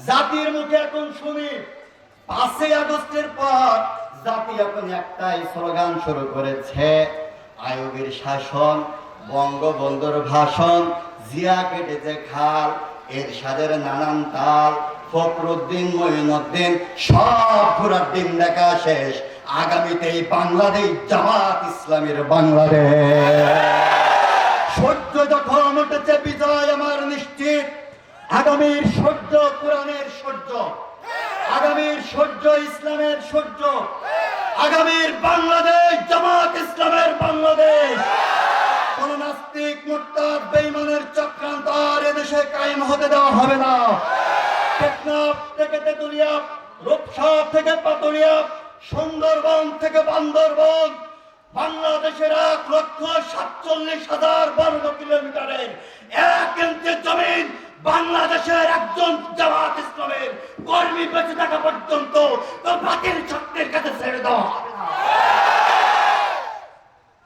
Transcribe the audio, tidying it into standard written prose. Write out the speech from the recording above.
জাতির মুখে এখন শুনি 5ই আগস্টের পর জাতি এখন একটাই স্লোগান শুরু করেছে, আয়োগের শাসন, বঙ্গবন্ধুর ভাষণ, জিয়া কেটেছে খাল, এরশাদের নানান তাল, ফখরুদ্দিন, মঈনুদ্দিন সব ঘোরার দিন দেখা শেষ। আগামীতেই বাংলাদেশ জামাত ইসলামের বাংলাদেশ। সূর্য যখন উঠেছে বিজয় আমার নিশ্চিত। আগামীর সূর্য কোরআনের সূর্য, আগামীর সূর্য ইসলামের সূর্য, আগামীর বাংলাদেশ জামাত ইসলামের বাংলাদেশ। কোন নাস্তিক, মুরতাদ, বেঈমানের চক্রান্ত আর এদেশে কায়েম হতে দেওয়া হবে না। টেকনাফ থেকে তেতুলিয়া, রূপসা থেকে পাতুরিয়া, সুন্দরবন থেকে বান্দরবন, বাংলাদেশের 1,47,000 বর্গ কিলোমিটারের 1 ইঞ্চি জমিন বাংলাদেশের একজন জামাত ইসলামের কর্মী বেঁচে থাকা পর্যন্ত তো বাতিল শক্তির কাছে ছেড়ে দেওয়া হবে।